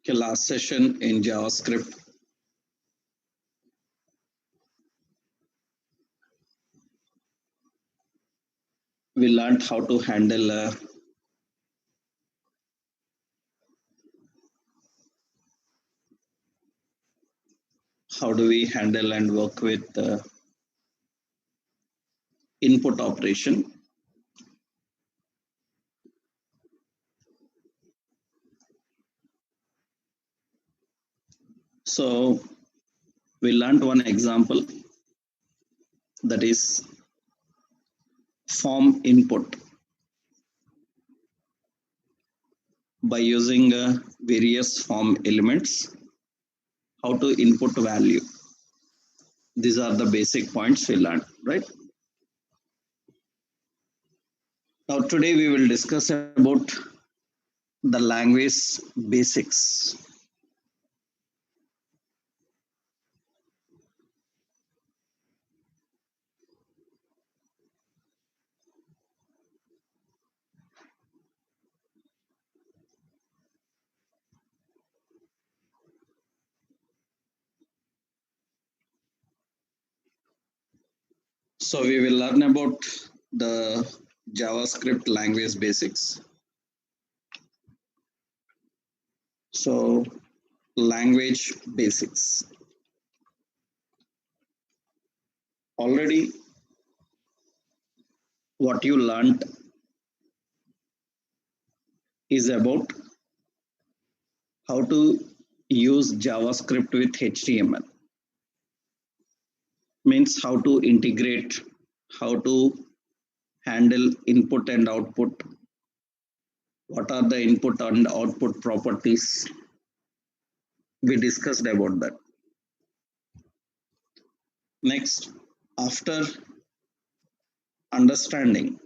Okay, last session in JavaScript, we learned how to handle how do we handle and work with input operation. So we learned one example, that is form input. By using various form elements, how to input value. These are the basic points we learned, right? Now today we will discuss about the language basics. So we will learn about the JavaScript language basics. So language basics. Already what you learned is about how to use JavaScript with HTML. Means how to integrate, how to handle input and output. What are the input and output properties? We discussed about that. Next, after understanding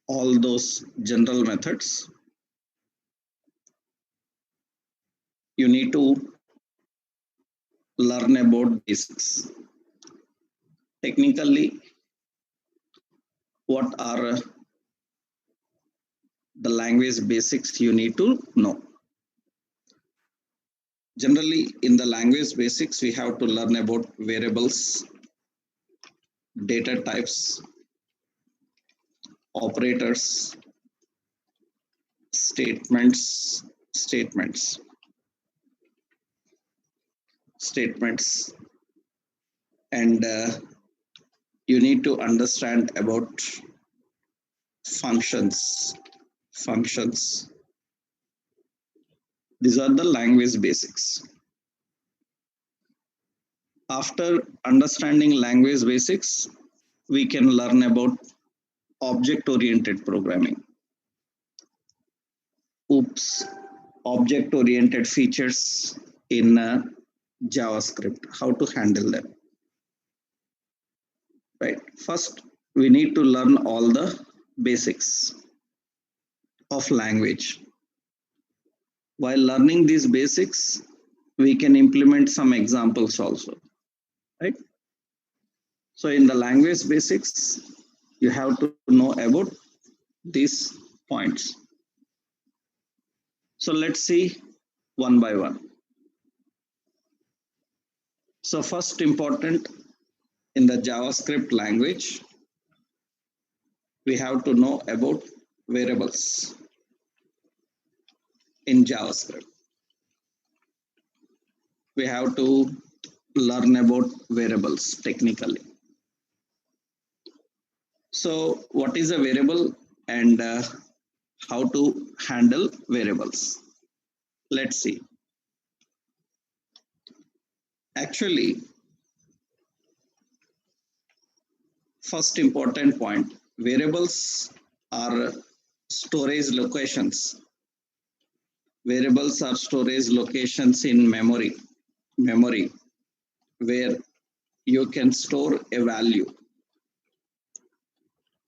all those general methods, you need to learn about basics. Technically, what are the language basics you need to know? Generally, in the language basics, we have to learn about variables, data types, operators, statements, and you need to understand about functions. These are the language basics. After understanding language basics, we can learn about object-oriented programming. Object-oriented features in JavaScript, how to handle them. Right. First, we need to learn all the basics of language. While learning these basics, we can implement some examples also, right? So in the language basics, you have to know about these points. So let's see one by one. So first important, in the JavaScript language, we have to know about variables in JavaScript. We have to learn about variables technically. So what is a variable and how to handle variables? Let's see. Actually, first important point, variables are storage locations. Variables are storage locations in memory where you can store a value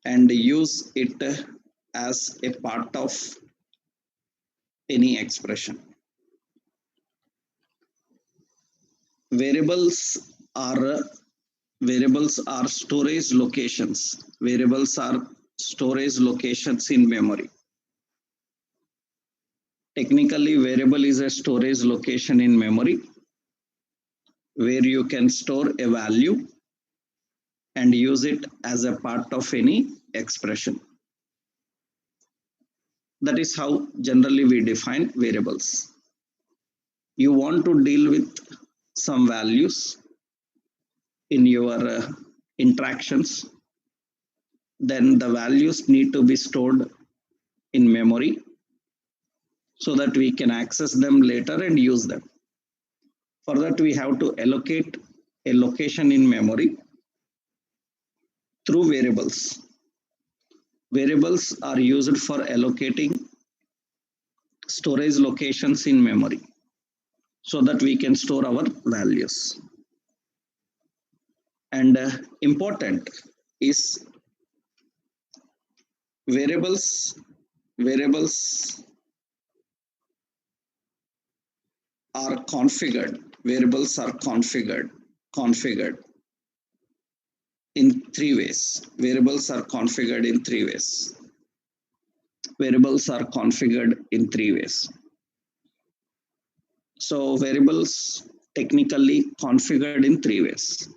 and use it as a part of any expression. Variables are storage locations. Variables are storage locations in memory. Technically, variable is a storage location in memory where you can store a value and use it as a part of any expression. That is how generally we define variables. You want to deal with some values in your interactions, then the values need to be stored in memory so that we can access them later and use them. For that, we have to allocate a location in memory through variables. Variables are used for allocating storage locations in memory so that we can store our values. And important is variables are configured. Variables are configured in three ways. Variables are configured in three ways. Variables are configured in three ways. So variables technically configured in three ways.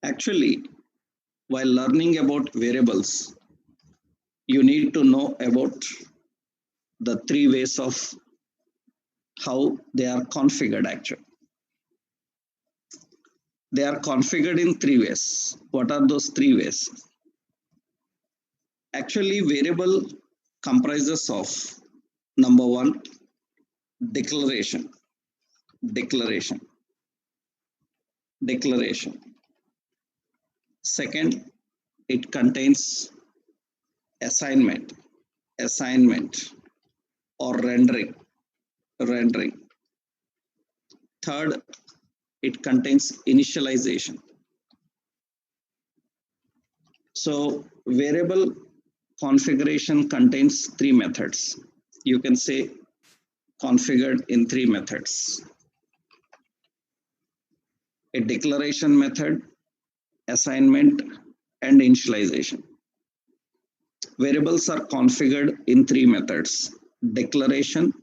Actually, while learning about variables, you need to know about the three ways of how they are configured actually. They are configured in three ways. What are those three ways? Actually, variable comprises of number one, declaration. Second, it contains assignment or rendering. Third, it contains initialization. So variable configuration contains three methods. You can say configured in three methods: a declaration method, assignment, and initialization. Variables are configured in three methods: declaration,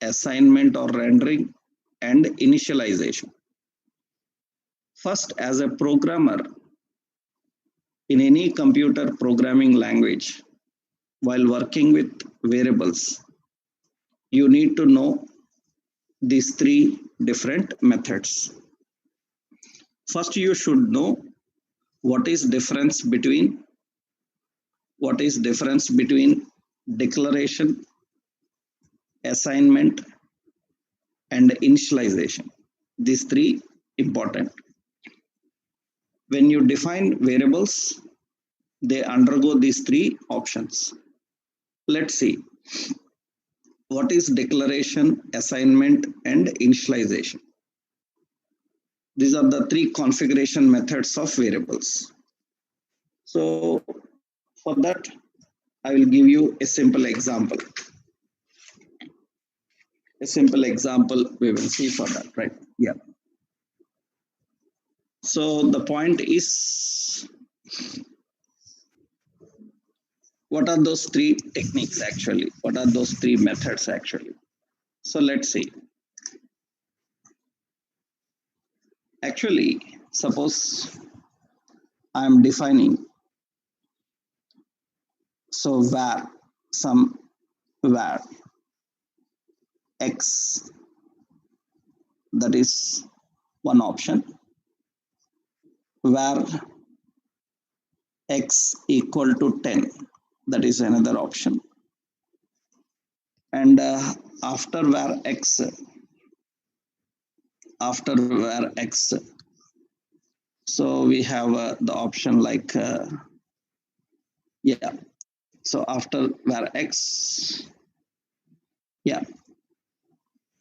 assignment or rendering, and initialization. First, as a programmer in any computer programming language, while working with variables, you need to know these three different methods. First, you should know what is difference between declaration, assignment, and initialization. These three important. When you define variables, they undergo these three options. Let's see. What is declaration, assignment, and initialization? These are the three configuration methods of variables. So for that, I will give you a simple example. We will see for that, right? Yeah. So the point is, what are those three techniques actually? What are those three methods actually? So let's see. Actually, suppose I am defining, so var x, that is one option. Var x equal to 10, that is another option. And after var x, so we have the option like yeah. So after var x, yeah,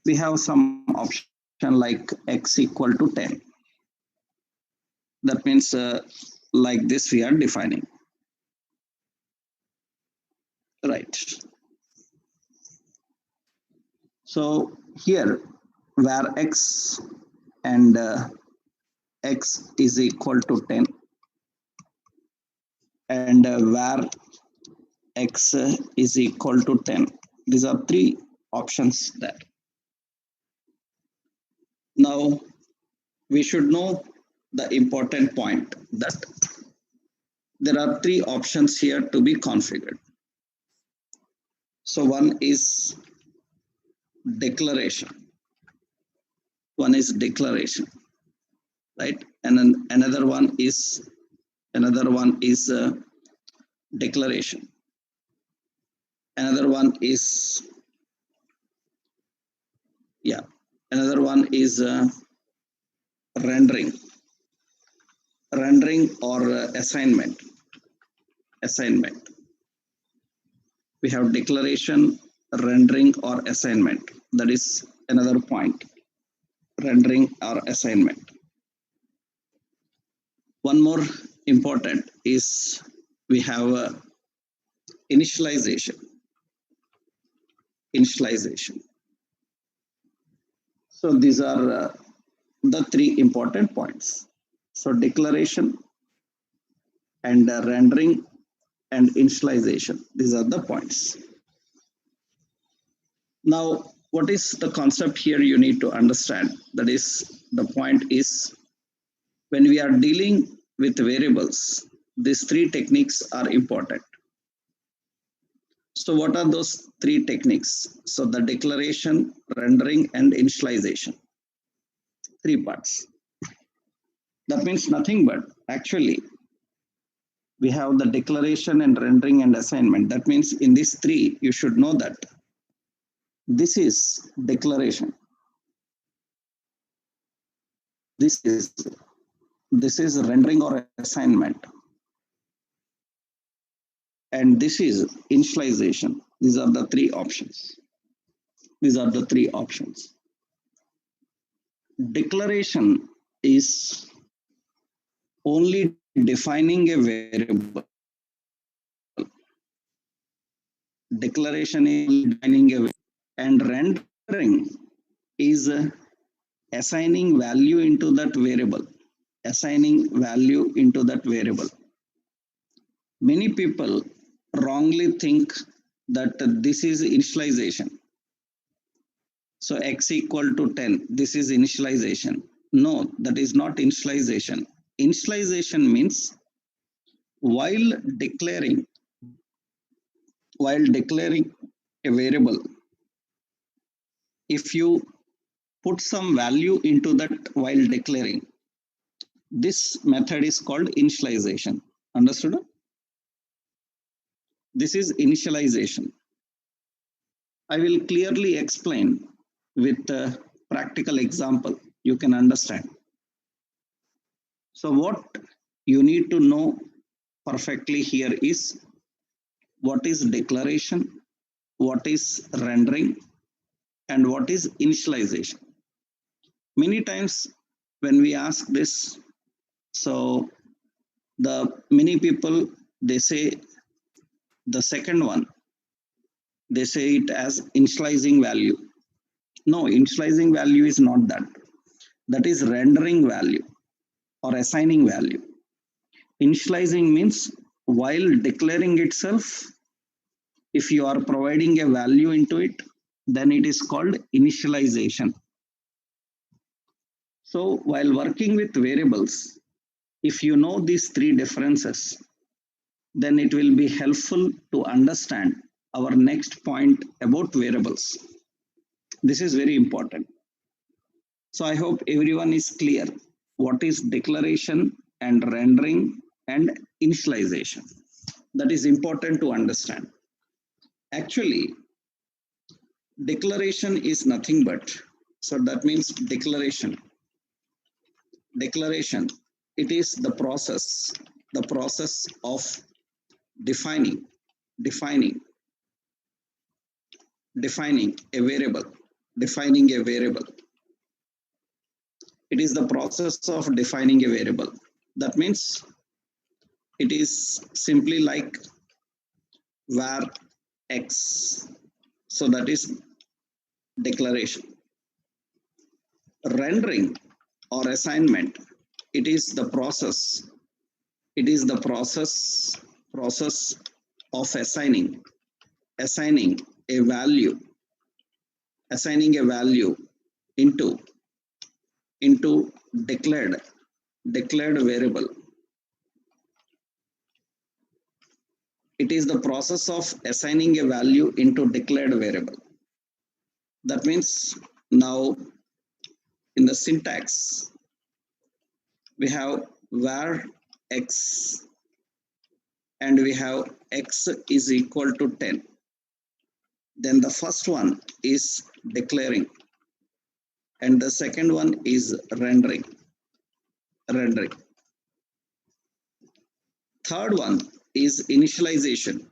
we have some option like x equal to 10. That means like this we are defining, right? So here var x and x is equal to 10 and var x is equal to 10. These are three options there. Now we should know the important point that there are three options here to be configured. So one is declaration. One is declaration, right? And then another one is declaration. Another one is rendering or assignment. We have declaration, rendering or assignment. That is another point, rendering or assignment. One more important is we have initialization. So these are the three important points. So declaration and rendering and initialization. These are the points. Now, what is the concept here you need to understand? That is, the point is when we are dealing with variables, these three techniques are important. So what are those three techniques? So the declaration, rendering and initialization. Three parts. That means nothing but actually we have the declaration and rendering and assignment. That means in these three, you should know that this is declaration. This is rendering or assignment. And this is initialization. These are the three options. Declaration is only defining a variable. Declaration is defining a variable. And rendering is assigning value into that variable. Many people wrongly think that this is initialization. So x equal to 10, this is initialization. No, that is not initialization. Initialization means while declaring a variable, if you put some value into that while declaring, this method is called initialization. Understood? This is initialization. I will clearly explain with a practical example. You can understand. So what you need to know perfectly here is what is declaration, what is rendering, and what is initialization. Many times when we ask this, so the many people, they say the second one, they say it as initializing value. No, initializing value is not that. That is rendering value or assigning value. Initializing means while declaring itself, if you are providing a value into it, then it is called initialization. So while working with variables, if you know these three differences, then it will be helpful to understand our next point about variables. This is very important. So I hope everyone is clear what is declaration and rendering and initialization. That is important to understand. Actually, declaration is nothing but, so that means declaration, it is the process of defining a variable. It is the process of defining a variable. That means it is simply like var x. So that is declaration. Rendering or assignment, it is the process of assigning a value, assigning a value into declared variable. It is the process of assigning a value into declared variable. That means now in the syntax, we have var x and we have x is equal to 10. Then the first one is declaring and the second one is rendering. Third one is initialization.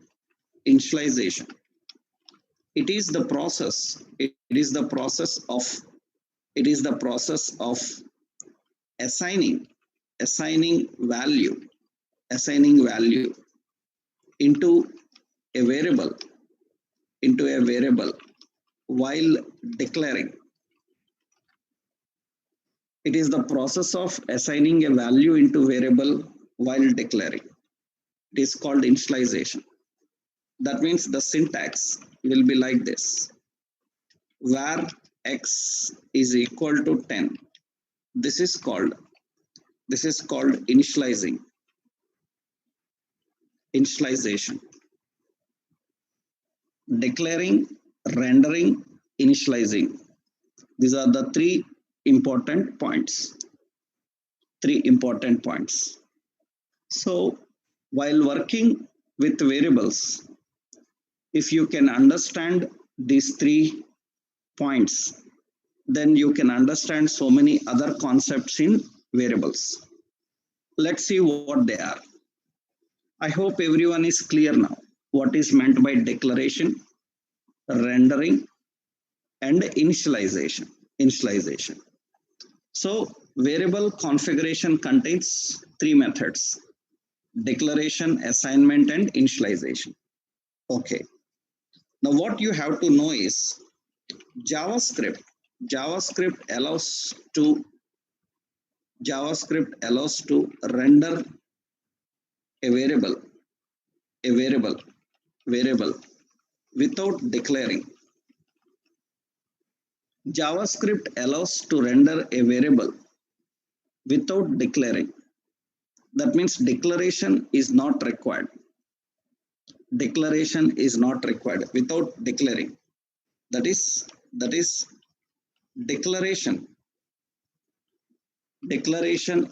It is the process of assigning value into a variable while declaring. It is the process of assigning a value into variable while declaring. It is called initialization. That means the syntax will be like this. Var x is equal to 10. This is called initialization. Declaring, rendering, initializing. These are the three important points. So while working with variables, if you can understand these 3 points, then you can understand so many other concepts in variables. Let's see what they are. I hope everyone is clear now. What is meant by declaration, rendering, and initialization. So variable configuration contains 3 methods: declaration, assignment, and initialization. Okay. Now what you have to know is JavaScript allows to render a variable without declaring. JavaScript allows to render a variable without declaring. That means declaration is not required. Without declaring. That is declaration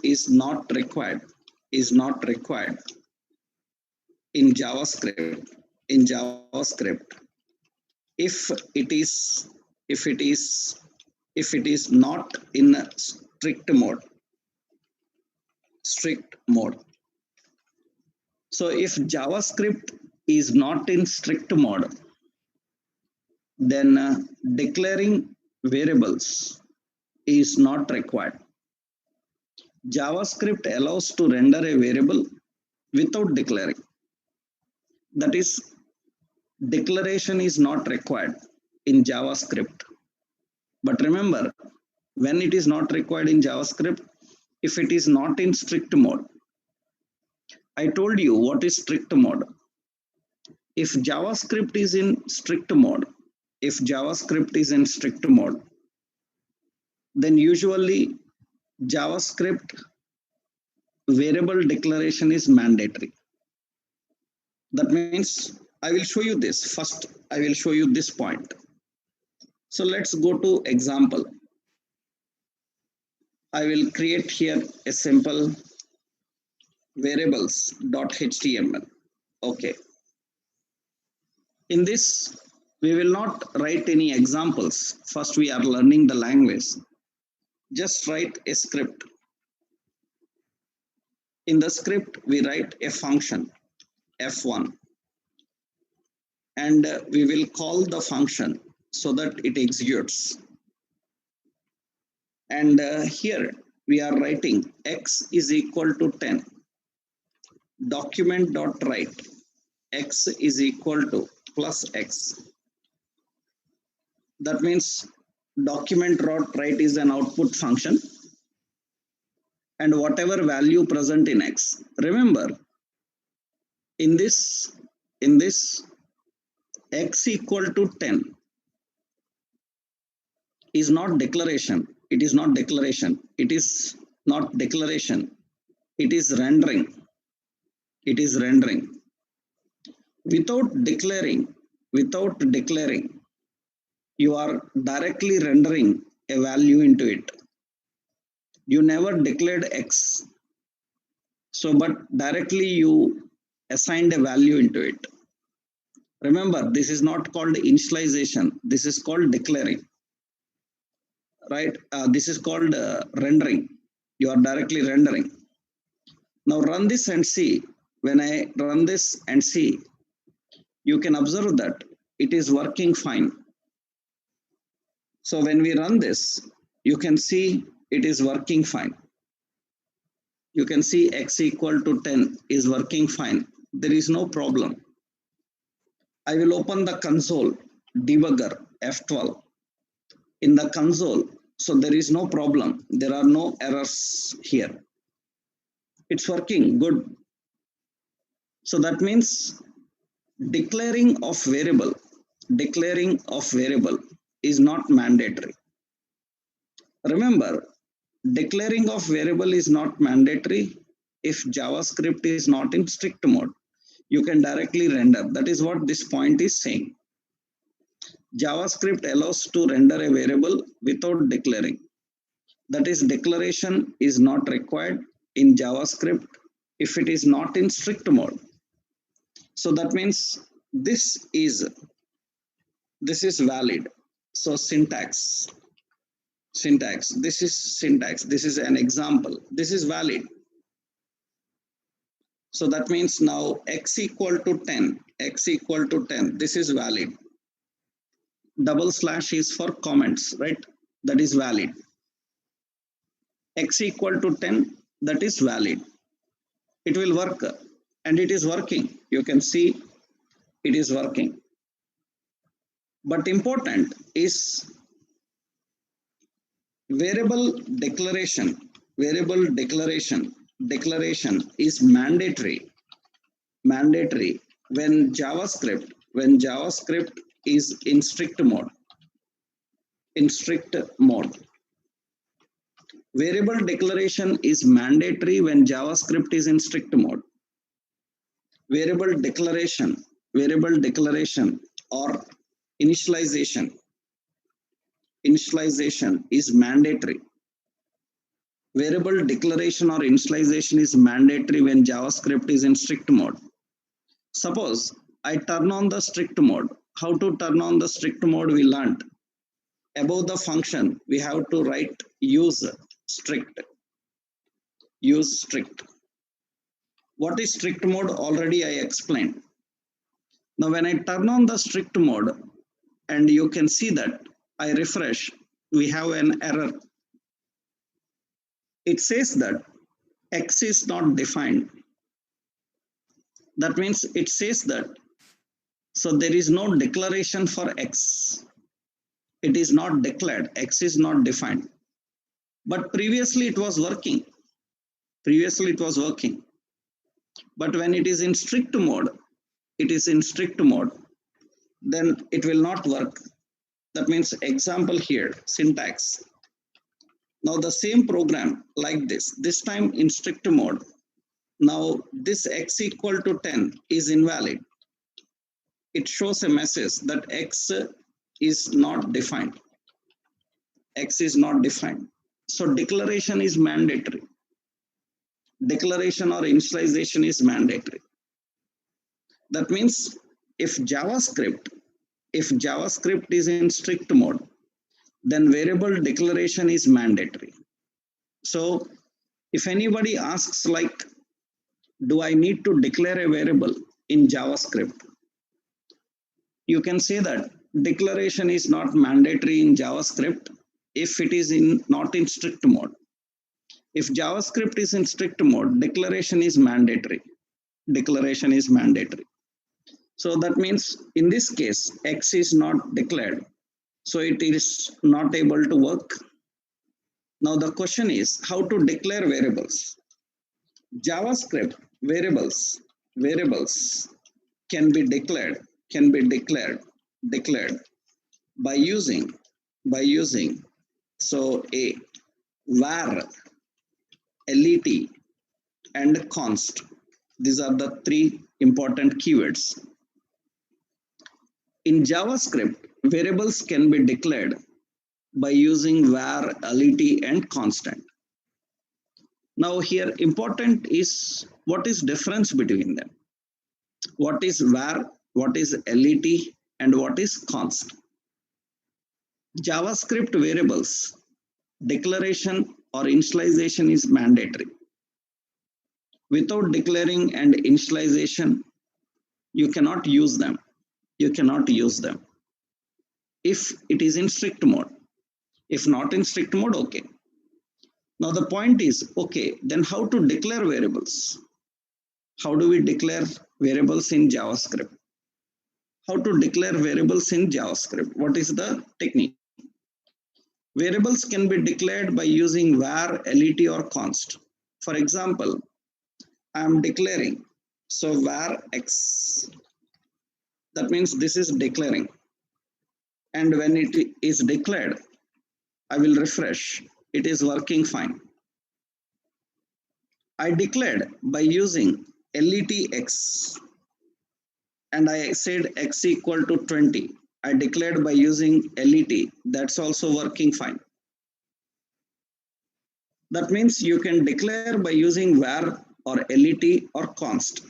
is not required in JavaScript. If it is not in a strict mode. So if JavaScript is not in strict mode, then declaring variables is not required. JavaScript allows to render a variable without declaring. That is, declaration is not required in JavaScript. But remember, when it is not required in JavaScript, if it is not in strict mode, I told you what is strict mode. If JavaScript is in strict mode, then usually JavaScript variable declaration is mandatory. That means I will show you this. First, I will show you this point. So let's go to example. I will create here a simple variables.html. Okay. In this, we will not write any examples. First, we are learning the language. Just write a script. In the script, we write a function, f1. And we will call the function so that it executes. And here we are writing x is equal to 10. Document.write x is equal to plus x. That means document.write is an output function. And whatever value present in x. Remember, in this x equal to 10 is not declaration. It is not declaration. It is not declaration. It is rendering. It is rendering. Without declaring, you are directly rendering a value into it. You never declared x. So, but directly you assigned a value into it. Remember, this is not called initialization. This is called declaring, right? This is called rendering. You are directly rendering. Now run this and see. When I run this and see, you can observe that it is working fine. So when we run this, you can see it is working fine. You can see x equal to 10 is working fine. There is no problem. I will open the console debugger F12 in the console. So there is no problem. There are no errors here. It's working good. So that means declaring of variable is not mandatory. Remember, declaring of variable is not mandatory if JavaScript is not in strict mode. You can directly render. That is what this point is saying. JavaScript allows to render a variable without declaring. That is, declaration is not required in JavaScript if it is not in strict mode. So that means this is valid. So syntax, this is syntax. This is an example. This is valid. So that means now x equal to 10, this is valid. Double slash is for comments, right? That is valid. X equal to 10, that is valid. It will work and it is working. You can see it is working. But important is variable declaration is mandatory when JavaScript is in strict mode. Variable declaration is mandatory when JavaScript is in strict mode. Variable declaration or initialization is mandatory. Variable declaration or initialization is mandatory when JavaScript is in strict mode. Suppose I turn on the strict mode. How to turn on the strict mode we learned. Above the function, we have to write use strict. What is strict mode? Already I explained. Now when I turn on the strict mode, and you can see that I refresh, we have an error. It says that x is not defined. That means it says that, so there is no declaration for x. It is not declared, x is not defined. But previously it was working. But when it is in strict mode, then it will not work. That means example here, syntax. Now the same program like this time in strict mode. Now this x equal to 10 is invalid. It shows a message that x is not defined. So declaration is mandatory. Declaration or initialization is mandatory. That means if JavaScript is in strict mode, then variable declaration is mandatory. So if anybody asks like, do I need to declare a variable in JavaScript? You can say that declaration is not mandatory in JavaScript if it is not in strict mode. If JavaScript is in strict mode, declaration is mandatory. So that means in this case, x is not declared. So it is not able to work. Now the question is how to declare variables. JavaScript variables can be declared can be declared by using so a var, let, and const. These are the three important keywords. In JavaScript, variables can be declared by using var, let, and constant. Now here important is what is difference between them. What is var, what is let, and what is const. JavaScript variables declaration or initialization is mandatory. Without declaring and initialization, you cannot use them. You cannot use them. If it is in strict mode. If not in strict mode, okay. Now the point is, okay, then how to declare variables? How do we declare variables in JavaScript? How to declare variables in JavaScript? What is the technique? Variables can be declared by using var, let, or const. For example, I am declaring, so var x, that means this is declaring. And when it is declared, I will refresh, it is working fine. I declared by using let x, and I said x equal to 20. I declared by using let, that's also working fine. That means you can declare by using var or let or const.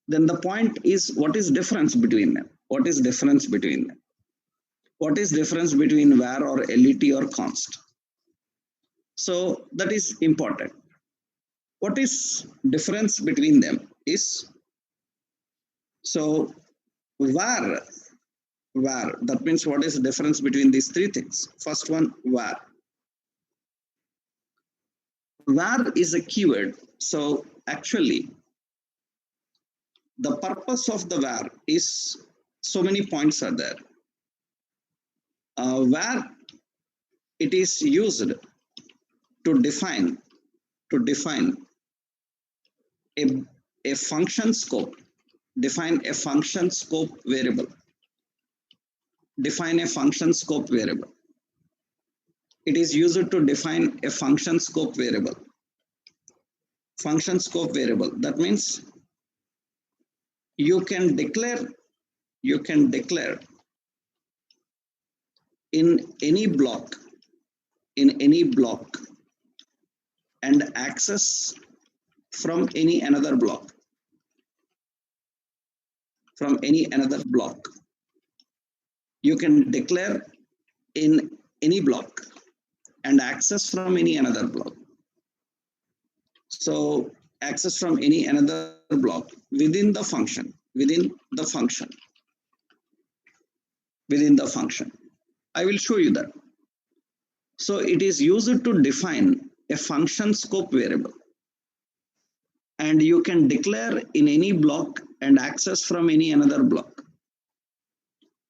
Then the point is, what is difference between them? What is difference between them? What is difference between var or let or const? So that is important. What is difference between them is, so var, that means what is the difference between these three things? First one, var. Var is a keyword. So actually, the purpose of the var is, so many points are there. Var, it is used to define a function scope, define a function scope variable. Define a function scope variable. It is used to define a function scope variable. Function scope variable. That means you can declare in any block and access from any another block. From any another block. You can declare in any block and access from any another block. So access from any another block within the function. I will show you that. So it is used to define a function scope variable. And you can declare in any block and access from any another block.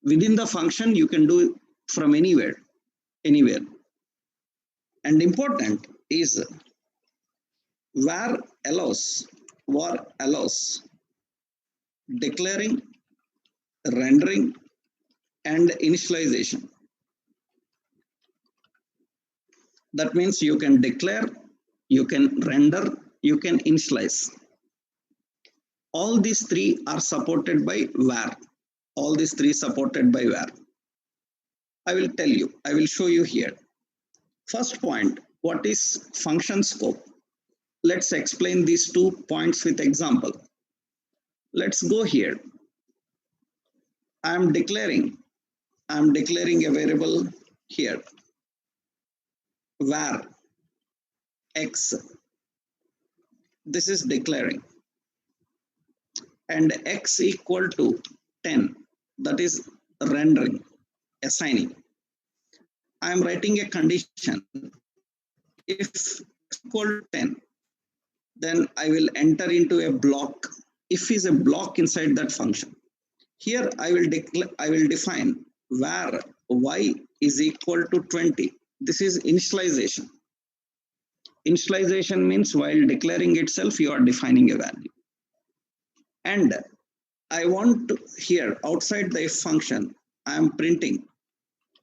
Within the function, you can do it from anywhere. And important is var allows declaring, rendering, and initialization. That means you can declare, you can render, you can initialize. All these three are supported by var. All these three supported by var. I will tell you, I will show you here. First point, what is function scope? Let's explain these 2 points with example. Let's go here. I am declaring a variable here, var x. This is declaring, and x equal to 10, that is rendering, assigning. I am writing a condition. If x equal to 10, then I will enter into a block. If is a block inside that function. Here I will define var y is equal to 20. This is initialization. Initialization means while declaring itself, you are defining a value. And I want to here outside the if function, I am printing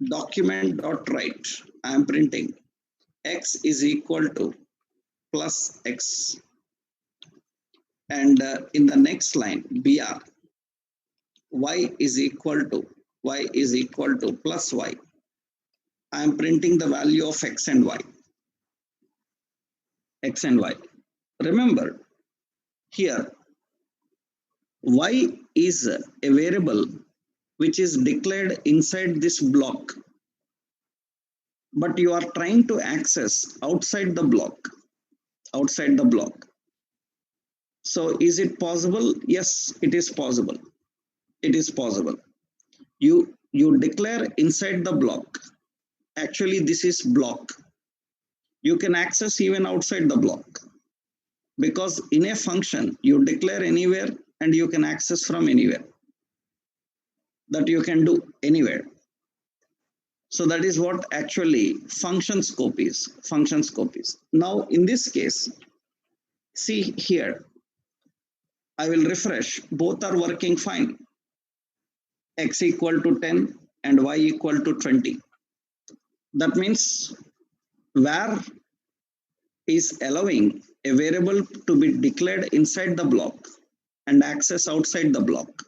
document.write. I am printing x is equal to plus x, and in the next line br, y is equal to plus y. I am printing the value of x and y. X and y. Remember here y is a variable which is declared inside this block, but you are trying to access outside the block. So is it possible? Yes, it is possible. You declare inside the block. Actually, this is block. You can access even outside the block, because in a function you declare anywhere and you can access from anywhere. That you can do anywhere. So that is what actually function scope is. Now in this case, see here, I will refresh. Both are working fine. X equal to 10 and y equal to 20. That means where is allowing a variable to be declared inside the block and access outside the block,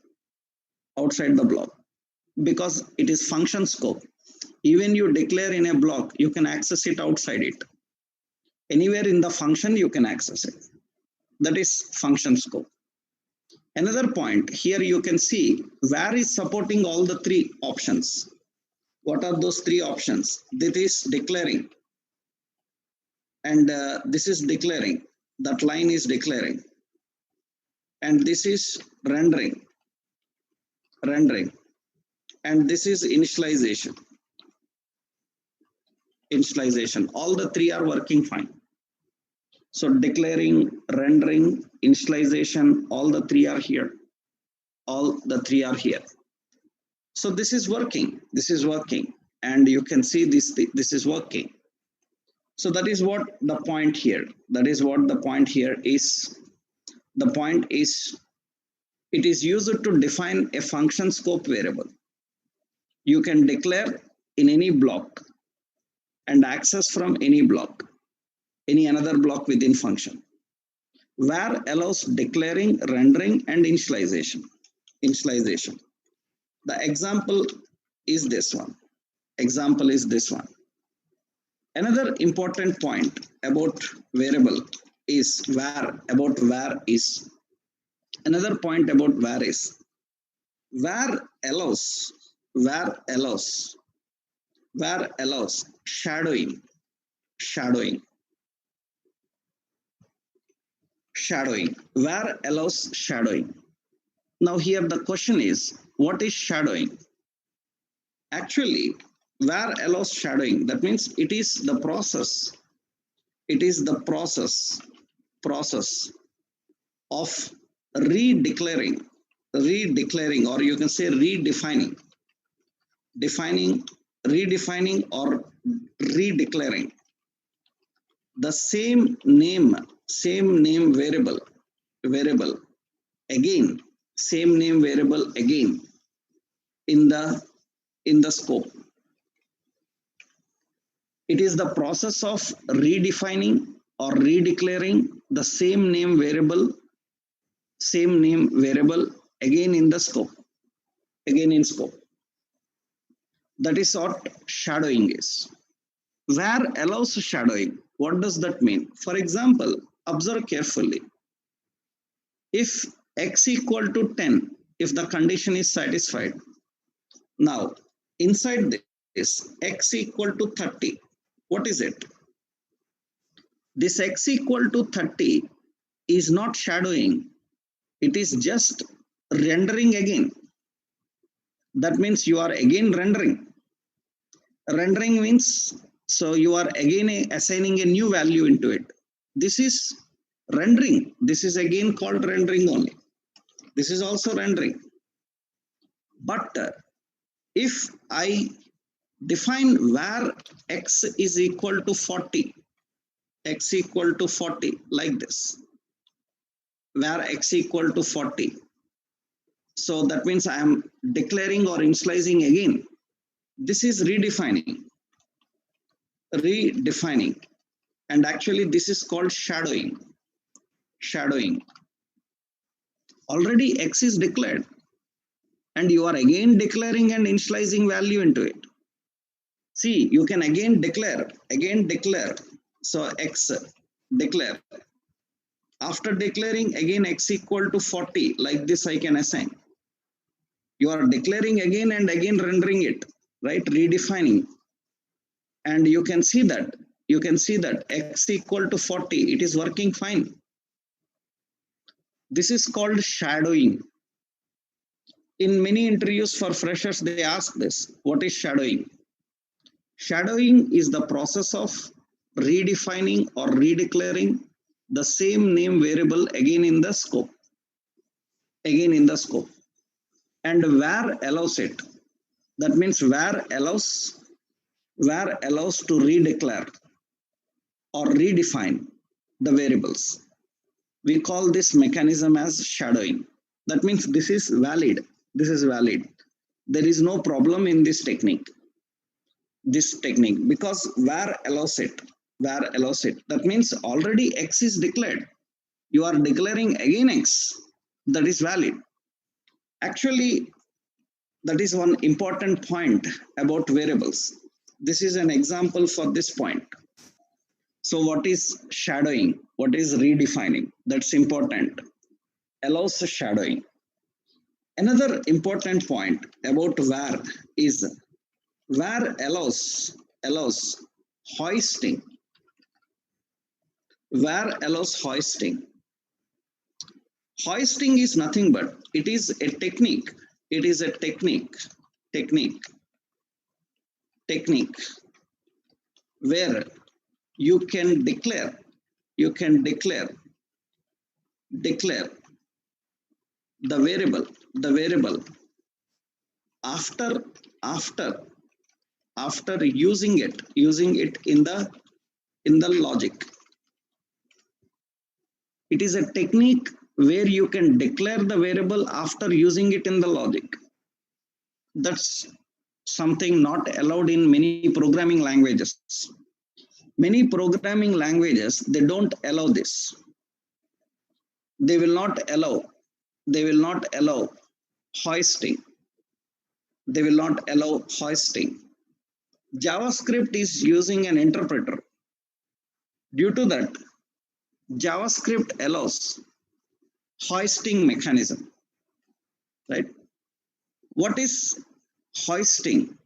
because it is function scope. Even you declare in a block, you can access it outside it. Anywhere in the function you can access it. That is function scope. Another point here, you can see where is supporting all the three options. What are those three options? That is declaring, and this is declaring, that line is declaring, and this is rendering, and this is initialization. All the three are working fine. So declaring, rendering, initialization, all the three are here. So this is working, and you can see this is working. So that is what the point here. Is. The point is, it is used to define a function scope variable. You can declare in any block and access from any block, any another block within function. Where allows declaring, rendering, and initialization. The example is this one. Another important point about variable is where. Another point about where is where allows shadowing. Where allows shadowing. Now here the question is, what is shadowing? Actually, where allows shadowing, that means it is the process of redeclaring, or you can say redefining or redeclaring the same name variable again, in the scope. It is the process of redefining or redeclaring the same name variable again in the scope, in scope. That is what shadowing is. Where allows shadowing, what does that mean? For example, observe carefully. If x equal to 10, if the condition is satisfied, now inside this x equal to 30, what is it? This x equal to 30 is not shadowing, it is just rendering again. That means you are again rendering. Rendering means, so you are again assigning a new value into it. This is rendering. This is again called rendering only. This is also rendering. But if I define where x is equal to 40, like this, where x equal to 40. So that means I am declaring or initializing again. This is redefining, and actually this is called shadowing. Already x is declared and you are again declaring and initializing value into it. See, you can again declare. So x declare. After declaring again x equal to 40, like this I can assign. You are declaring again and again rendering it, right? Redefining. And you can see that x equal to 40, it is working fine. This is called shadowing. In many interviews for freshers, they ask this: what is shadowing? Shadowing is the process of redefining or redeclaring the same name variable again in the scope. And where allows it, that means where allows to redeclare or redefine the variables. We call this mechanism as shadowing. That means this is valid. There is no problem in this technique because where allows it. That means already x is declared. You are declaring again x. That is valid. Actually, that is one important point about variables. This is an example for this point. So what is shadowing? What is redefining? That's important. Allows shadowing. Another important point about var is var allows hoisting. Var allows hoisting. Hoisting is nothing but it is a technique. Where you can declare the variable after using it in the logic. It is a technique where you can declare the variable after using it in the logic. That's something not allowed in many programming languages. Many programming languages, they don't allow this. They will not allow hoisting. JavaScript is using an interpreter. Due to that, JavaScript allows hoisting mechanism, right? What is hoisting?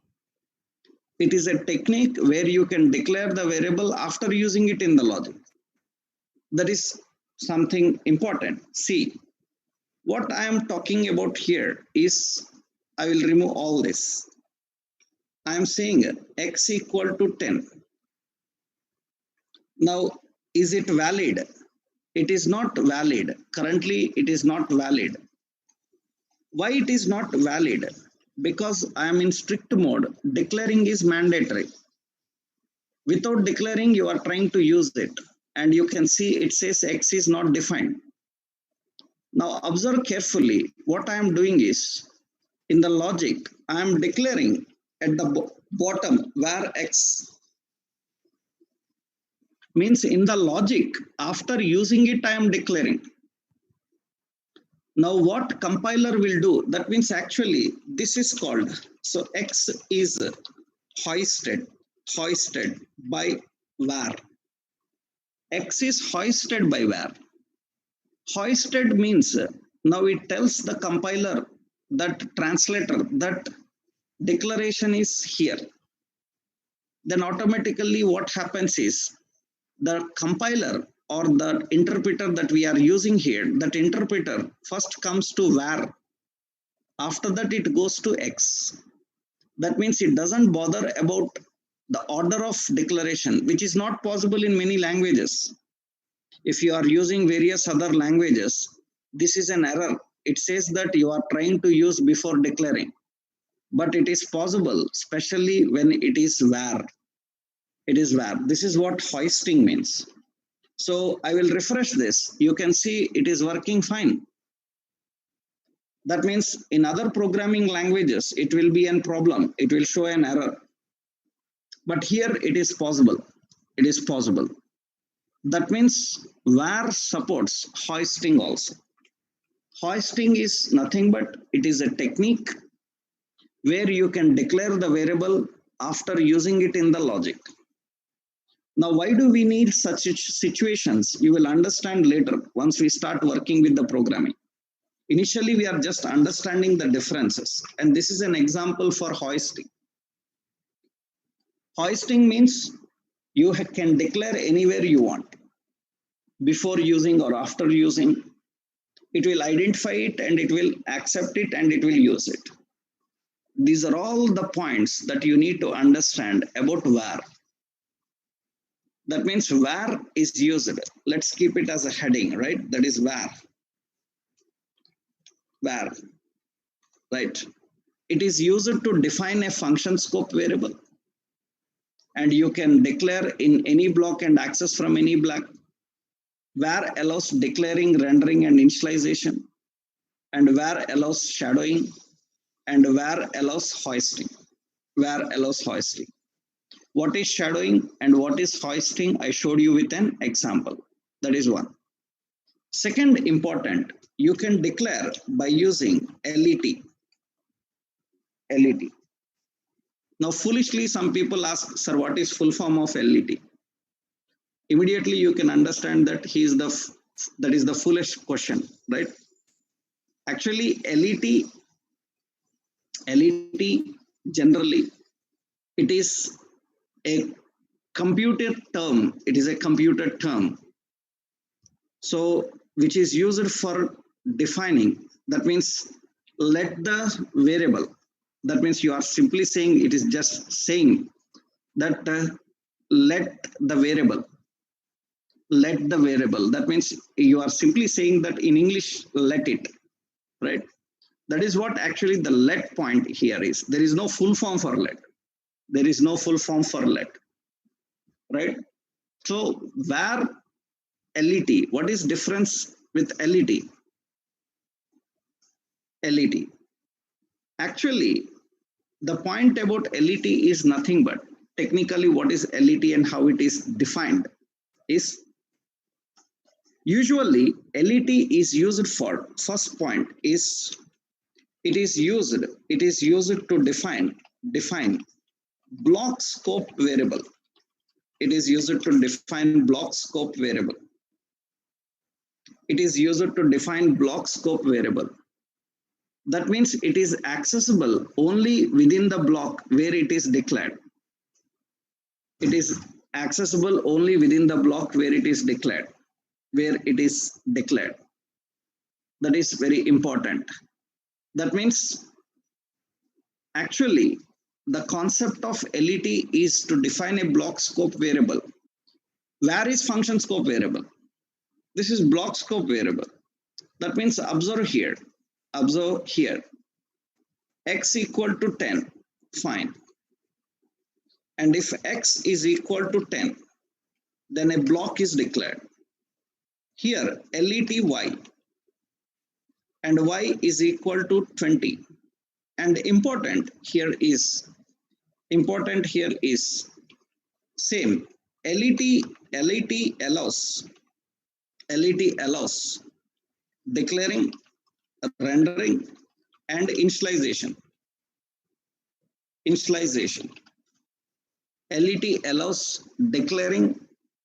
It is a technique where you can declare the variable after using it in the logic. That is something important. See, what I am talking about here is, I will remove all this. I am saying x equal to 10. Now, is it valid? It is not valid. Currently, it is not valid. Why it is not valid? Because I am in strict mode. Declaring is mandatory. Without declaring, you are trying to use it. And you can see it says x is not defined. Now observe carefully. What I am doing is, in the logic, I am declaring at the bottom where x. Means in the logic, after using it, I am declaring. Now what compiler will do? That means actually this is called, so x is hoisted by var. X is hoisted by var. Hoisted means now it tells the compiler, that translator, that declaration is here. Then automatically what happens is, the compiler or the interpreter that we are using here, that interpreter first comes to var. After that it goes to x. That means it doesn't bother about the order of declaration, which is not possible in many languages. If you are using various other languages, this is an error. It says that you are trying to use before declaring. But it is possible, especially when it is var. This is what hoisting means. So I will refresh this. You can see it is working fine. That means in other programming languages, it will be a problem. It will show an error. But here it is possible. It is possible. That means var supports hoisting also. Hoisting is nothing but it is a technique where you can declare the variable after using it in the logic. Now, why do we need such situations? You will understand later once we start working with the programming. Initially, we are just understanding the differences. And this is an example for hoisting. Hoisting means you can declare anywhere you want. Before using or after using, it will identify it and it will accept it and it will use it. These are all the points that you need to understand about var. That means var is used. Let's keep it as a heading, right? That is var. Var, right? It is used to define a function scope variable. And you can declare in any block and access from any block. Var allows declaring, rendering, and initialization. And var allows shadowing. And var allows hoisting. Var allows hoisting. What is shadowing and what is hoisting? I showed you with an example. That is one. Second important, you can declare by using let. Let. Now, foolishly, some people ask, sir, what is full form of let? Immediately, you can understand that that is the foolish question, right? Actually, let generally, it is a computer term. It is a computer term. So, which is used for defining. That means let the variable. That means you are simply saying, it is just saying that let the variable. Let the variable. That means you are simply saying that in English, let it, right? That is what actually the let point here is. There is no full form for let. There is no full form for let, right? So var let, what is difference with let? Let. Actually, the point about let is nothing but technically what is let and how it is defined is usually let is used for first point is it is used to define block scope variable. It is used to define block scope variable. It is used to define block scope variable. That means it is accessible only within the block where it is declared. It is accessible only within the block where it is declared. Where it is declared. That is very important. That means actually the concept of let is to define a block scope variable. Where is function scope variable? This is block scope variable. That means observe here. Observe here. X equal to 10. Fine. And if X is equal to 10, then a block is declared. Here, let Y. And Y is equal to 20. And important here is same. let allows declaring, rendering, and initialization. Let allows declaring,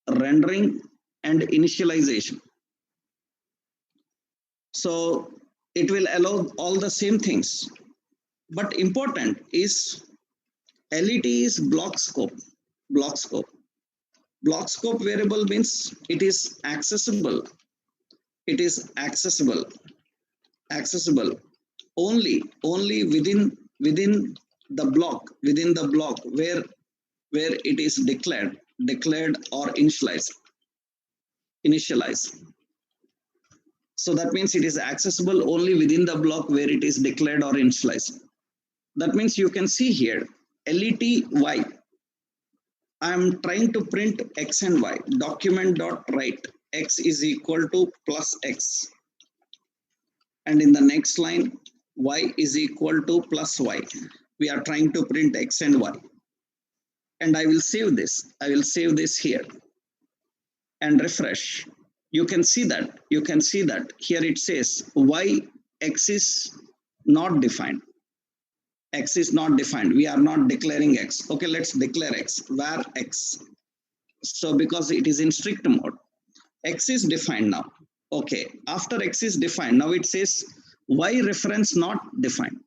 rendering, and initialization. So it will allow all the same things. But important is let is block scope. Block scope variable means it is accessible. It is accessible only within the block where it is declared or initialized. So that means it is accessible only within the block where it is declared or initialized. That means you can see here let Y. I am trying to print X and Y. Document.write X is equal to plus X. And in the next line, y is equal to plus y. We are trying to print x and y. And I will save this. I will save this here and refresh. You can see that. You can see that here it says y x is not defined. X is not defined. We are not declaring x. Okay, let's declare x. Where x? So because it is in strict mode, x is defined now. Okay, after x is defined, now it says y reference not defined.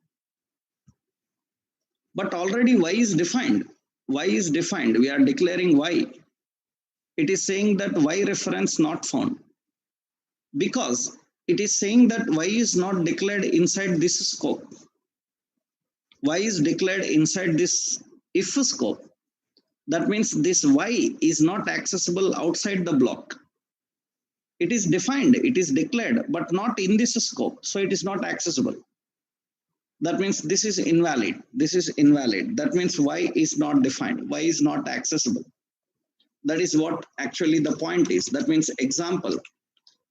But already y is defined. Y is defined. We are declaring y. It is saying that y reference not found, because it is saying that y is not declared inside this scope. Y is declared inside this if scope. That means this y is not accessible outside the block. It is defined, it is declared, but not in this scope. So it is not accessible. That means this is invalid. This is invalid. That means y is not defined. Y is not accessible. That is what actually the point is. That means example.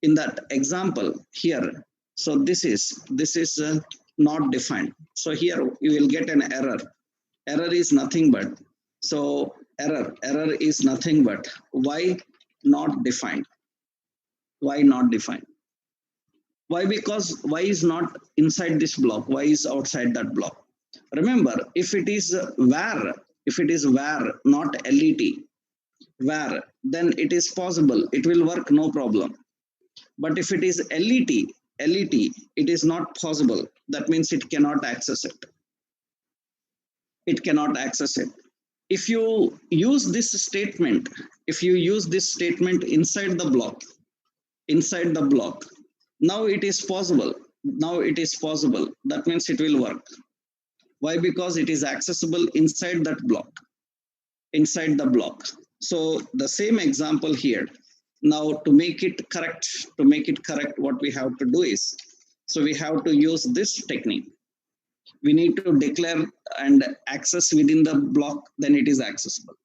In that example here, so this is not defined. So here you will get an error. Error is nothing but, so error is nothing but y not defined. Y not defined. Why? Because y is not inside this block. Y is outside that block. Remember, if it is var, not let, var, then it is possible. It will work, no problem. But if it is let, it is not possible. That means it cannot access it. It cannot access it. If you use this statement, inside the block, now it is possible. That means it will work. Why? Because it is accessible inside that block, inside the block. So the same example here. Now to make it correct, what we have to do is, so we have to use this technique. We need to declare and access within the block, then it is accessible.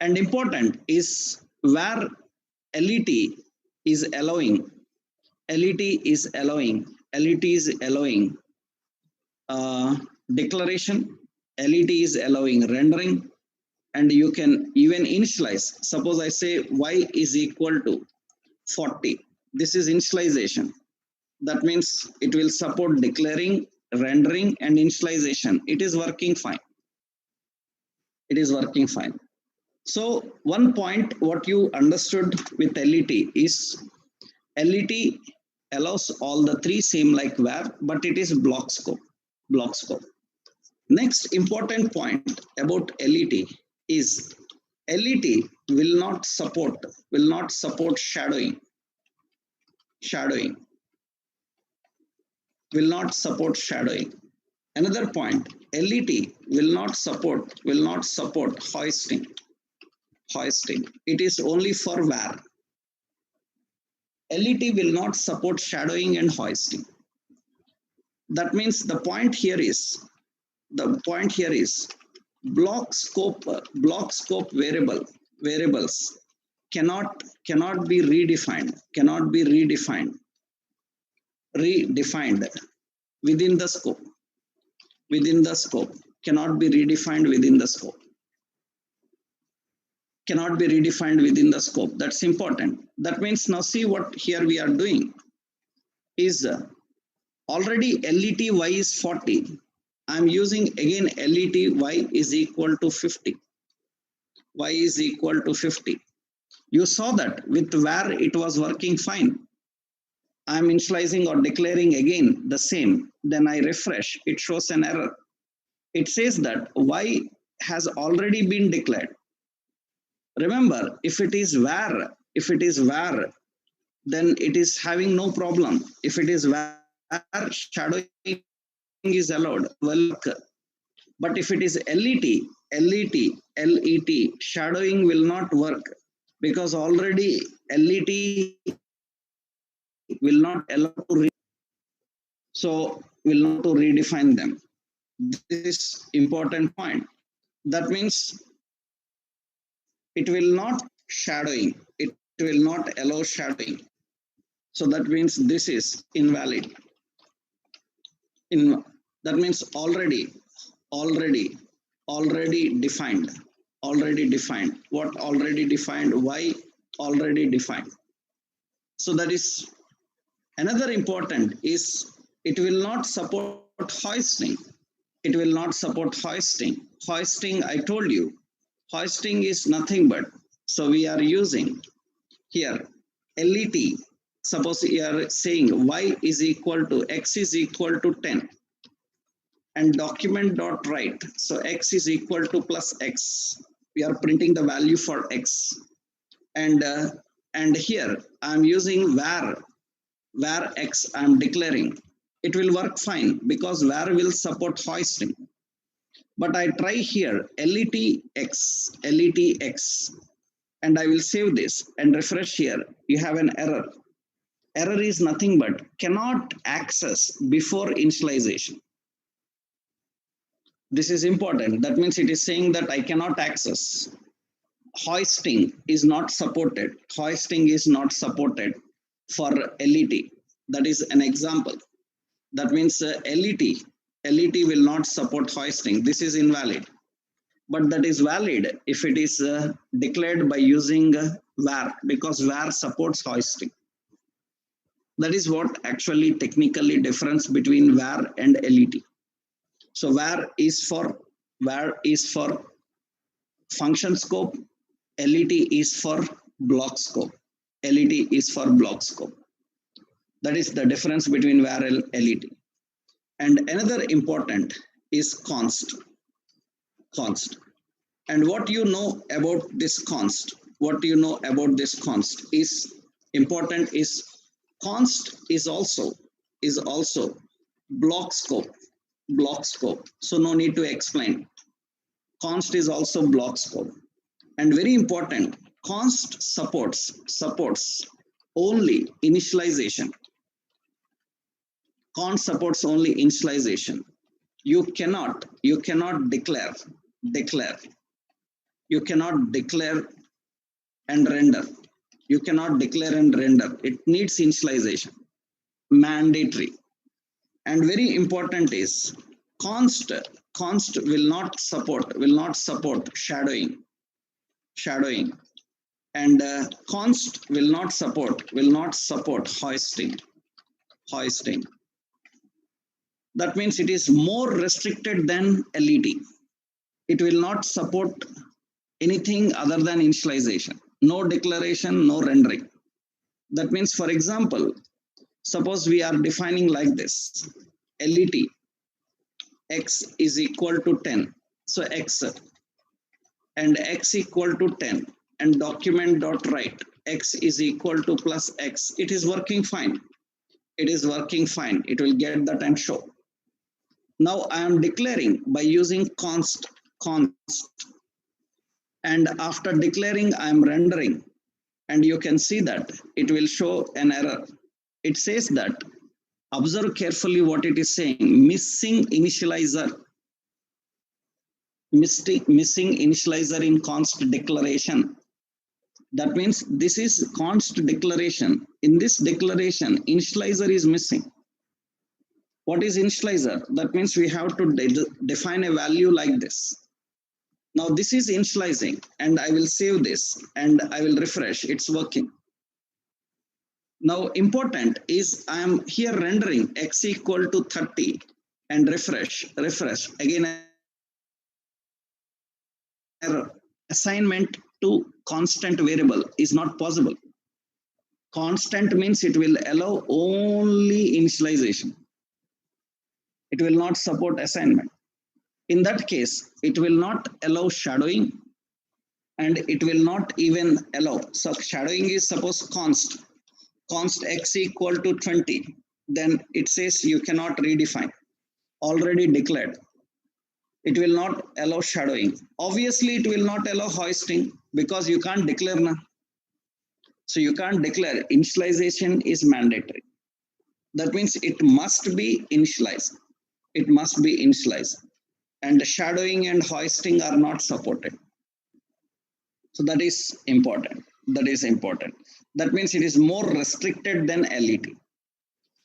And important is where let is allowing, declaration, let is allowing rendering, and you can even initialize. Suppose I say y is equal to 40. This is initialization. That means it will support declaring, rendering, and initialization. It is working fine. It is working fine. So one point what you understood with let is let allows all the three same like where, but it is block scope. Next important point about let is let will not support shadowing. Will not support shadowing. Another point, let will not support hoisting. It is only for var. let will not support shadowing and hoisting. That means the point here is block scope variables cannot be redefined within the scope. Cannot be redefined within the scope. That's important. That means now see what here we are doing is already let y is 40. I'm using again let y is equal to 50. You saw that with where it was working fine. I'm initializing or declaring again the same. Then I refresh. It shows an error. It says that y has already been declared. Remember, if it is var, then it is having no problem. If it is var, shadowing is allowed. Well, but if it is let, shadowing will not work, because already let will not allow to will not to redefine them. This is important point. That means it will not shadowing. It will not allow shadowing. So that means this is invalid. In that means already defined. Already defined. What already defined? Why already defined? So that is another important is it will not support hoisting. It will not support hoisting. Hoisting, I told you, hoisting is nothing but, so we are using here let. Suppose you are saying y is equal to x is equal to 10 and document dot write. So x is equal to plus x. We are printing the value for x. And here I am using var x I am declaring. It will work fine because var will support hoisting. But I try here let x, and I will save this and refresh here. You have an error. Error is nothing but cannot access before initialization. This is important. That means it is saying that I cannot access. Hoisting is not supported. Hoisting is not supported for let. That is an example. That means let will not support hoisting. This is invalid. But that is valid if it is declared by using var, because var supports hoisting. That is what actually technically difference between var and let. So var is for function scope, let is for block scope. Let is for block scope. That is the difference between var and let. And another important is const. And what you know about this const, is important is const is also block scope. So no need to explain. Const is also block scope. And very important, const supports only initialization. Const supports only initialization. You cannot declare. You cannot declare and render. It needs initialization. Mandatory. And very important is const will not support shadowing. And const will not support hoisting. That means it is more restricted than let. It will not support anything other than initialization. No declaration, no rendering. That means, for example, suppose we are defining like this: let x is equal to 10. So x and x equal to 10 and document dot write x is equal to plus x. It is working fine. It will get that and show. Now I am declaring by using const, and after declaring I am rendering, and you can see that it will show an error. It says that, observe carefully what it is saying: missing initializer in const declaration. That means this is const declaration. In this declaration, initializer is missing. What is initializer? That means we have to define a value like this. Now this is initializing, and I will save this and I will refresh. It's working. Now important is I am here rendering x equal to 30 and refresh. Again, error. Assignment to constant variable is not possible. Constant means it will allow only initialization. It will not support assignment. In that case, it will not allow shadowing, and it will not even allow. So shadowing is suppose const x equal to 20. Then it says you cannot redefine. Already declared. It will not allow shadowing. Obviously, it will not allow hoisting because you can't declare now. So you can't declare. Initialization is mandatory. That means it must be initialized. And shadowing and hoisting are not supported. So that is important. That means it is more restricted than let.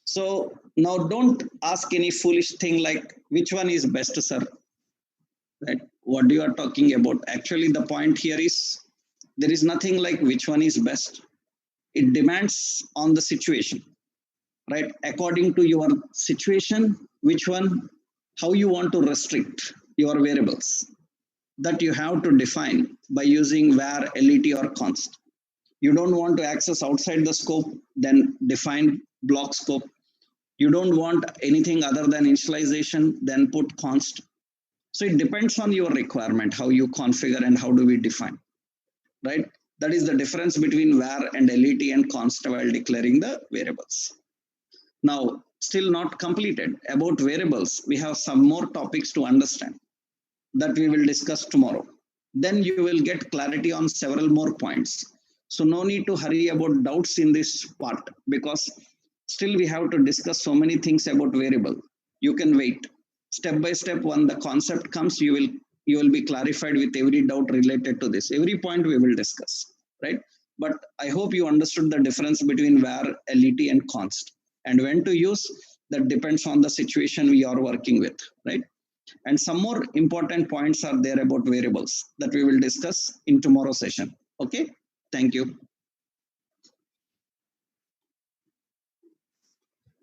So Now don't ask any foolish thing like which one is best, sir. Right? What you are talking about? Actually, the point here is there is nothing like which one is best. It demands on the situation, right? According to your situation, which one, how you want to restrict your variables, that you have to define by using var, let or const. You don't want to access outside the scope, then define block scope. You don't want anything other than initialization, then put const. So it depends on your requirement, how you configure and how do we define, right? That is the difference between var and let and const while declaring the variables. Now, still not completed. About variables, we have some more topics to understand that we will discuss tomorrow. Then you will get clarity on several more points. So no need to hurry about doubts in this part, because still we have to discuss so many things about variable. You can wait. Step by step, when the concept comes, you will be clarified with every doubt related to this. Every point we will discuss, right? But I hope you understood the difference between var, let and const, and when to use. That depends on the situation we are working with, right? And some more important points are there about variables that we will discuss in tomorrow's session. Okay, thank you.